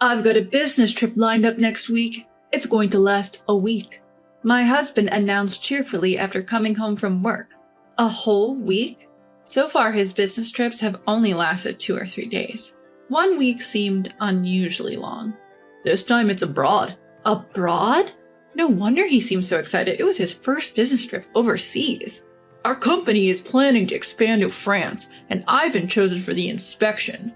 I've got a business trip lined up next week. It's going to last a week. My husband announced cheerfully after coming home from work. A whole week? So far, his business trips have only lasted 2 or 3 days. 1 week seemed unusually long. This time it's abroad. Abroad? No wonder he seemed so excited. It was his first business trip overseas. Our company is planning to expand to France, and I've been chosen for the inspection.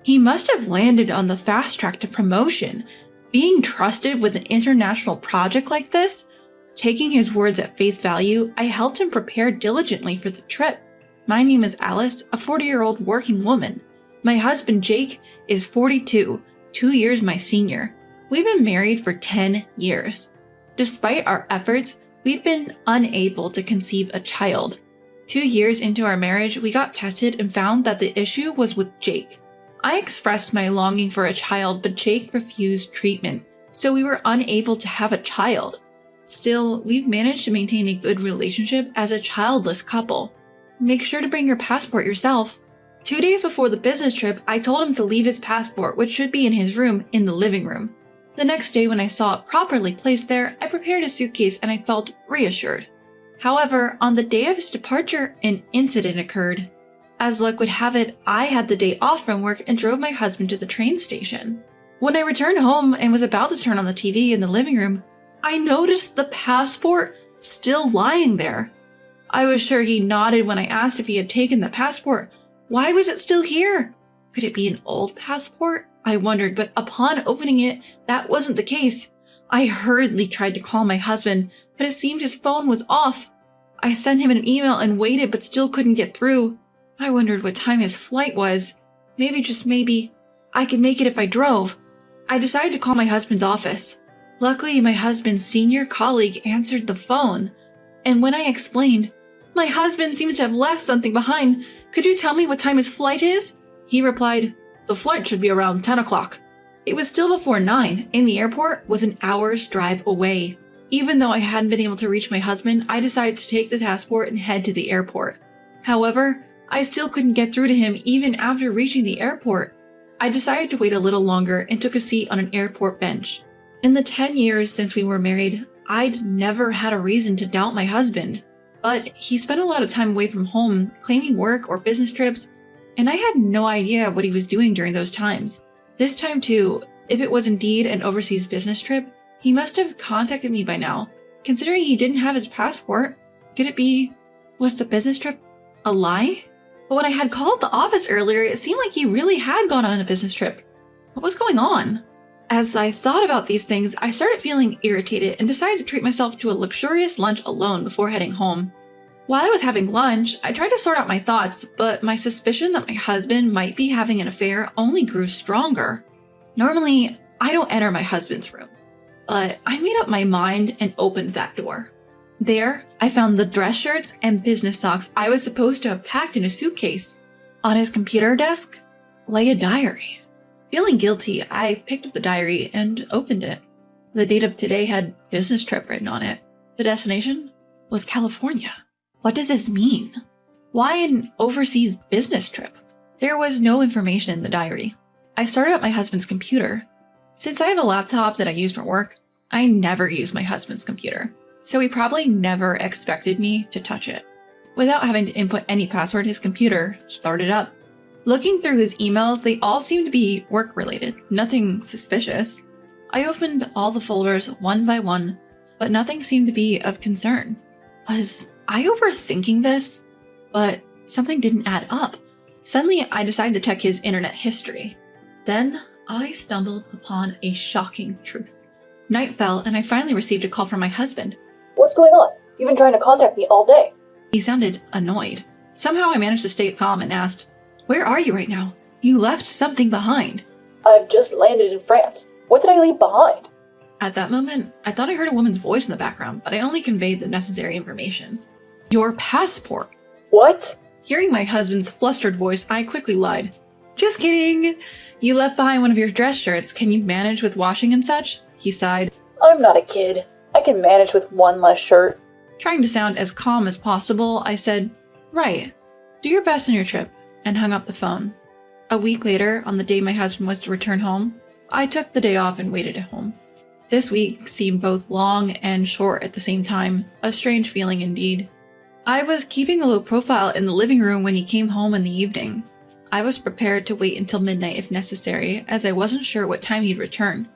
He must have landed on the fast track to promotion. Being trusted with an international project like this? Taking his words at face value, I helped him prepare diligently for the trip. My name is Alice, a 40-year-old working woman. My husband Jake is 42, 2 years my senior. We've been married for 10 years. Despite our efforts, we've been unable to conceive a child. 2 years into our marriage, we got tested and found that the issue was with Jake. I expressed my longing for a child, but Jake refused treatment, so we were unable to have a child. Still, we've managed to maintain a good relationship as a childless couple. Make sure to bring your passport yourself. 2 days before the business trip, I told him to leave his passport, which should be in his room, in the living room. The next day when I saw it properly placed there, I prepared a suitcase and I felt reassured. However, on the day of his departure, an incident occurred. As luck would have it, I had the day off from work and drove my husband to the train station. When I returned home and was about to turn on the TV in the living room, I noticed the passport still lying there. I was sure he nodded when I asked if he had taken the passport. Why was it still here? Could it be an old passport? I wondered, but upon opening it, that wasn't the case. I hurriedly tried to call my husband, but it seemed his phone was off. I sent him an email and waited, but still couldn't get through. I wondered what time his flight was. Maybe, just maybe, I could make it if I drove. I decided to call my husband's office. Luckily, my husband's senior colleague answered the phone. And when I explained, "My husband seems to have left something behind. Could you tell me what time his flight is?" He replied, "The flight should be around 10 o'clock. It was still before 9, and the airport was an hour's drive away. Even though I hadn't been able to reach my husband, I decided to take the passport and head to the airport. However, I still couldn't get through to him even after reaching the airport. I decided to wait a little longer and took a seat on an airport bench. In the 10 years since we were married, I'd never had a reason to doubt my husband. But he spent a lot of time away from home, claiming work or business trips, and I had no idea what he was doing during those times. This time too, if it was indeed an overseas business trip, he must have contacted me by now. Considering he didn't have his passport, could it be, was the business trip a lie? But when I had called the office earlier, it seemed like he really had gone on a business trip. What was going on? As I thought about these things, I started feeling irritated and decided to treat myself to a luxurious lunch alone before heading home. While I was having lunch, I tried to sort out my thoughts, but my suspicion that my husband might be having an affair only grew stronger. Normally, I don't enter my husband's room, but I made up my mind and opened that door. There, I found the dress shirts and business socks I was supposed to have packed in a suitcase. On his computer desk lay a diary. Feeling guilty, I picked up the diary and opened it. The date of today had business trip written on it. The destination was California. What does this mean? Why an overseas business trip? There was no information in the diary. I started up my husband's computer. Since I have a laptop that I use for work, I never use my husband's computer, so he probably never expected me to touch it. Without having to input any password, his computer started up. Looking through his emails, they all seemed to be work-related, nothing suspicious. I opened all the folders one by one, but nothing seemed to be of concern. Was I overthinking this? But something didn't add up. Suddenly, I decided to check his internet history. Then, I stumbled upon a shocking truth. Night fell, and I finally received a call from my husband. "What's going on? You've been trying to contact me all day." He sounded annoyed. Somehow I managed to stay calm and asked, "Where are you right now? You left something behind." "I've just landed in France. What did I leave behind?" At that moment, I thought I heard a woman's voice in the background, but I only conveyed the necessary information. "Your passport." "What?" Hearing my husband's flustered voice, I quickly lied. "Just kidding. You left behind one of your dress shirts. Can you manage with washing and such?" He sighed. "I'm not a kid. I can manage with one less shirt." Trying to sound as calm as possible, I said, "Right. Do your best on your trip," and hung up the phone. A week later, on the day my husband was to return home, I took the day off and waited at home. This week seemed both long and short at the same time, a strange feeling indeed. I was keeping a low profile in the living room when he came home in the evening. I was prepared to wait until midnight if necessary, as I wasn't sure what time he'd return.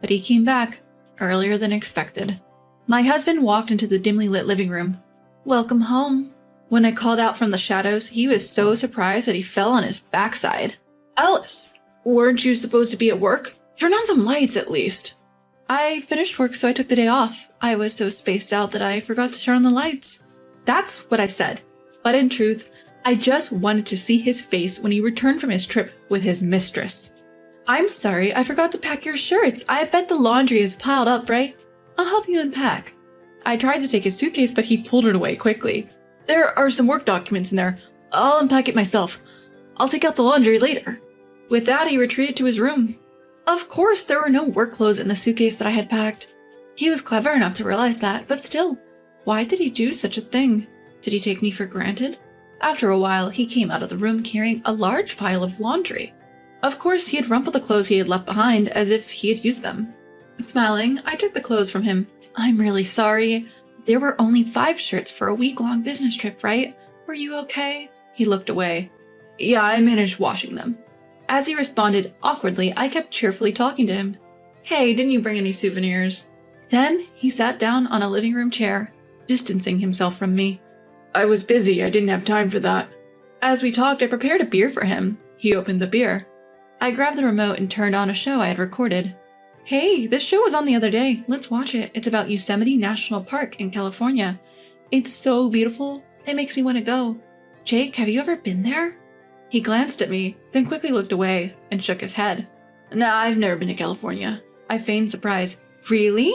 But he came back earlier than expected. My husband walked into the dimly lit living room. "Welcome home." When I called out from the shadows, he was so surprised that he fell on his backside. "Alice, weren't you supposed to be at work? Turn on some lights at least." "I finished work, so I took the day off. I was so spaced out that I forgot to turn on the lights." That's what I said. But in truth, I just wanted to see his face when he returned from his trip with his mistress. "I'm sorry, I forgot to pack your shirts. I bet the laundry is piled up, right? I'll help you unpack." I tried to take his suitcase, but he pulled it away quickly. "There are some work documents in there. I'll unpack it myself. I'll take out the laundry later." With that, he retreated to his room. Of course, there were no work clothes in the suitcase that I had packed. He was clever enough to realize that, but still, why did he do such a thing? Did he take me for granted? After a while, he came out of the room carrying a large pile of laundry. Of course, he had rumpled the clothes he had left behind as if he had used them. Smiling, I took the clothes from him. "I'm really sorry. There were only 5 shirts for a week-long business trip, right? Were you okay?" He looked away. "Yeah, I managed washing them." As he responded awkwardly, I kept cheerfully talking to him. "Hey, didn't you bring any souvenirs?" Then he sat down on a living room chair, distancing himself from me. "I was busy, I didn't have time for that." As we talked, I prepared a beer for him. He opened the beer. I grabbed the remote and turned on a show I had recorded. "Hey, this show was on the other day. Let's watch it. It's about Yosemite National Park in California. It's so beautiful. It makes me want to go. Jake, have you ever been there?" He glanced at me, then quickly looked away and shook his head. "Nah, I've never been to California." I feigned surprise. "Really?"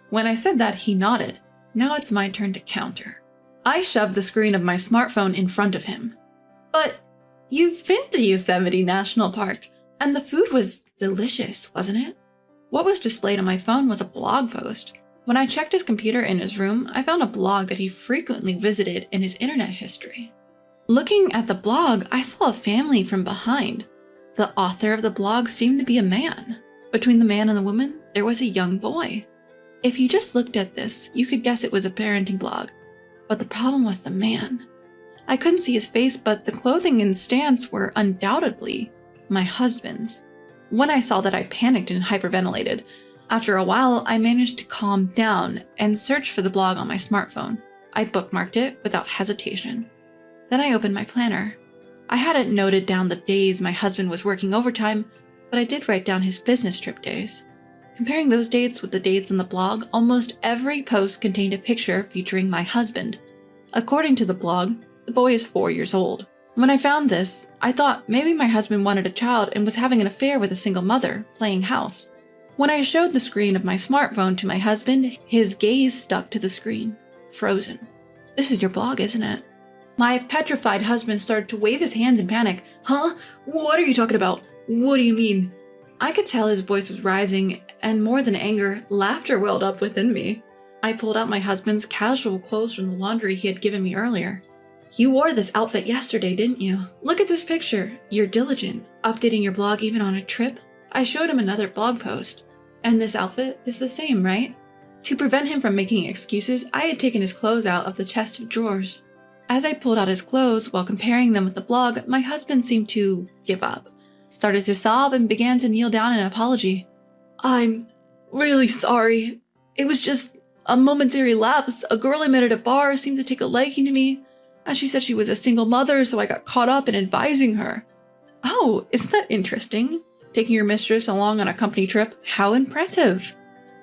When I said that, he nodded. Now it's my turn to counter. I shoved the screen of my smartphone in front of him. "But you've been to Yosemite National Park, and the food was delicious, wasn't it?" What was displayed on my phone was a blog post. When I checked his computer in his room, I found a blog that he frequently visited in his internet history. Looking at the blog, I saw a family from behind. The author of the blog seemed to be a man. Between the man and the woman, there was a young boy. If you just looked at this, you could guess it was a parenting blog. But the problem was the man. I couldn't see his face, but the clothing and stance were undoubtedly my husband's. When I saw that, I panicked and hyperventilated. After a while, I managed to calm down and search for the blog on my smartphone. I bookmarked it without hesitation. Then I opened my planner. I hadn't noted down the days my husband was working overtime, but I did write down his business trip days. Comparing those dates with the dates on the blog, almost every post contained a picture featuring my husband. According to the blog, the boy is 4 years old. When I found this, I thought maybe my husband wanted a child and was having an affair with a single mother, playing house. When I showed the screen of my smartphone to my husband, his gaze stuck to the screen, frozen. "This is your blog, isn't it?" My petrified husband started to wave his hands in panic. "Huh? What are you talking about? What do you mean?" I could tell his voice was rising, and more than anger, laughter welled up within me. I pulled out my husband's casual clothes from the laundry he had given me earlier. "You wore this outfit yesterday, didn't you? Look at this picture. You're diligent, updating your blog even on a trip." I showed him another blog post. "And this outfit is the same, right?" To prevent him from making excuses, I had taken his clothes out of the chest of drawers. As I pulled out his clothes while comparing them with the blog, my husband seemed to give up, started to sob, and began to kneel down in an apology. "I'm really sorry. It was just a momentary lapse. A girl I met at a bar seemed to take a liking to me, and she said she was a single mother, so I got caught up in advising her." "Oh, isn't that interesting? Taking your mistress along on a company trip? How impressive."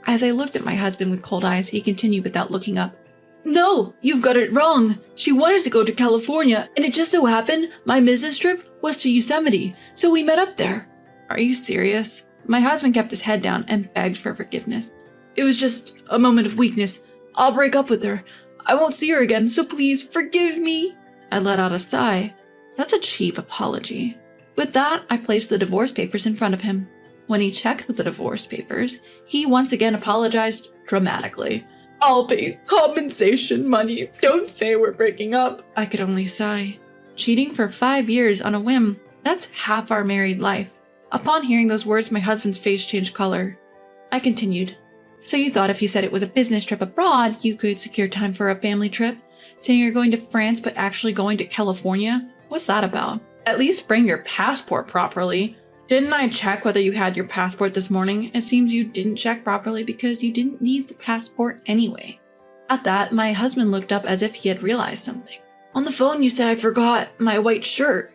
As I looked at my husband with cold eyes, he continued without looking up. "No, you've got it wrong. She wanted to go to California, and it just so happened my business trip was to Yosemite, so we met up there." "Are you serious?" My husband kept his head down and begged for forgiveness. "It was just a moment of weakness. I'll break up with her. I won't see her again, so please forgive me." I let out a sigh. That's a cheap apology. With that, I placed the divorce papers in front of him. When he checked the divorce papers, he once again apologized dramatically. "I'll pay compensation money. Don't say we're breaking up." I could only sigh. Cheating for 5 years on a whim, that's half our married life. Upon hearing those words, my husband's face changed color. I continued. So you thought if you said it was a business trip abroad, you could secure time for a family trip? Saying you're going to France but actually going to California? What's that about? At least bring your passport properly. Didn't I check whether you had your passport this morning? It seems you didn't check properly because you didn't need the passport anyway. At that, my husband looked up as if he had realized something. On the phone you said I forgot my white shirt.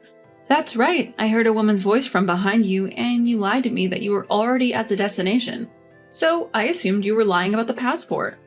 That's right, I heard a woman's voice from behind you and you lied to me that you were already at the destination. So I assumed you were lying about the passport.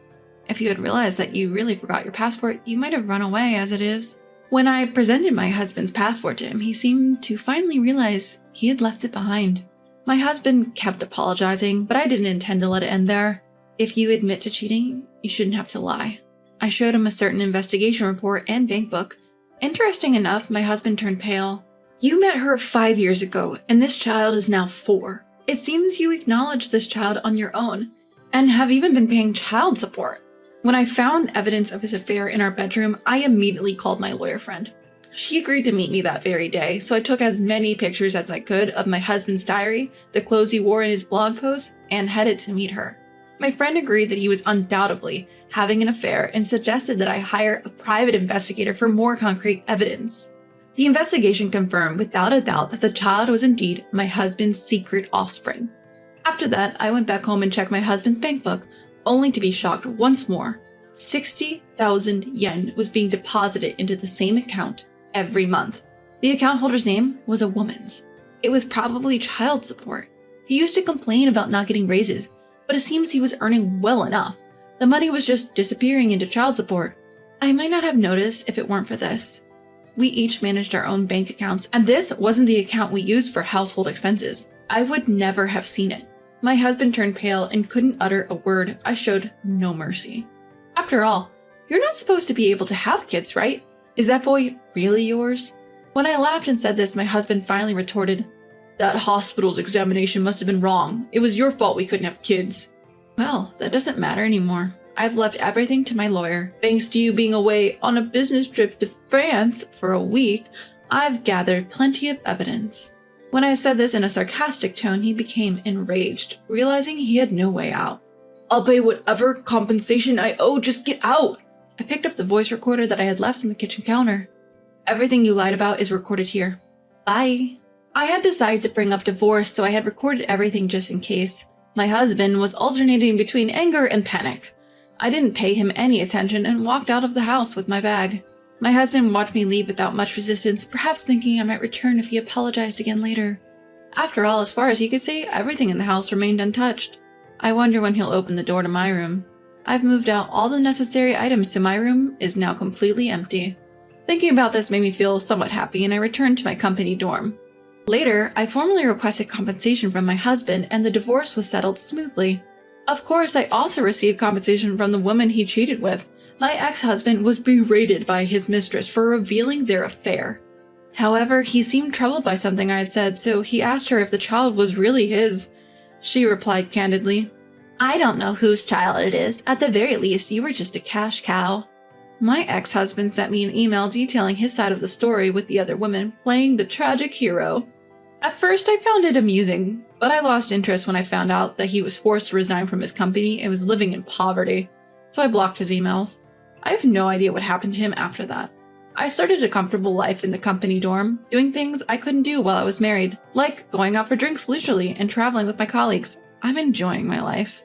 If you had realized that you really forgot your passport, you might have run away as it is. When I presented my husband's passport to him, he seemed to finally realize he had left it behind. My husband kept apologizing, but I didn't intend to let it end there. If you admit to cheating, you shouldn't have to lie. I showed him a certain investigation report and bank book. Interesting enough, my husband turned pale. You met her 5 years ago, and this child is now 4. It seems you acknowledged this child on your own, and have even been paying child support. When I found evidence of his affair in our bedroom, I immediately called my lawyer friend. She agreed to meet me that very day, so I took as many pictures as I could of my husband's diary, the clothes he wore in his blog posts, and headed to meet her. My friend agreed that he was undoubtedly having an affair and suggested that I hire a private investigator for more concrete evidence. The investigation confirmed without a doubt that the child was indeed my husband's secret offspring. After that, I went back home and checked my husband's bank book, only to be shocked once more. 60,000 yen was being deposited into the same account every month. The account holder's name was a woman's. It was probably child support. He used to complain about not getting raises, but it seems he was earning well enough. The money was just disappearing into child support. I might not have noticed if it weren't for this. We each managed our own bank accounts, and this wasn't the account we used for household expenses. I would never have seen it. My husband turned pale and couldn't utter a word. I showed no mercy. After all, you're not supposed to be able to have kids, right? Is that boy really yours? When I laughed and said this, my husband finally retorted, That hospital's examination must have been wrong. It was your fault we couldn't have kids. Well, that doesn't matter anymore. I've left everything to my lawyer. Thanks to you being away on a business trip to France for a week, I've gathered plenty of evidence. When I said this in a sarcastic tone, he became enraged, realizing he had no way out. I'll pay whatever compensation I owe, just get out! I picked up the voice recorder that I had left on the kitchen counter. Everything you lied about is recorded here. Bye. I had decided to bring up divorce, so I had recorded everything just in case. My husband was alternating between anger and panic. I didn't pay him any attention and walked out of the house with my bag. My husband watched me leave without much resistance, perhaps thinking I might return if he apologized again later. After all, as far as he could see, everything in the house remained untouched. I wonder when he'll open the door to my room. I've moved out all the necessary items, so my room is now completely empty. Thinking about this made me feel somewhat happy, and I returned to my company dorm. Later, I formally requested compensation from my husband, and the divorce was settled smoothly. Of course, I also received compensation from the woman he cheated with. My ex-husband was berated by his mistress for revealing their affair. However, he seemed troubled by something I had said, so he asked her if the child was really his. She replied candidly, I don't know whose child it is. At the very least, you were just a cash cow. My ex-husband sent me an email detailing his side of the story with the other women, playing the tragic hero. At first, I found it amusing, but I lost interest when I found out that he was forced to resign from his company and was living in poverty, so I blocked his emails. I have no idea what happened to him after that. I started a comfortable life in the company dorm, doing things I couldn't do while I was married, like going out for drinks leisurely and traveling with my colleagues. I'm enjoying my life.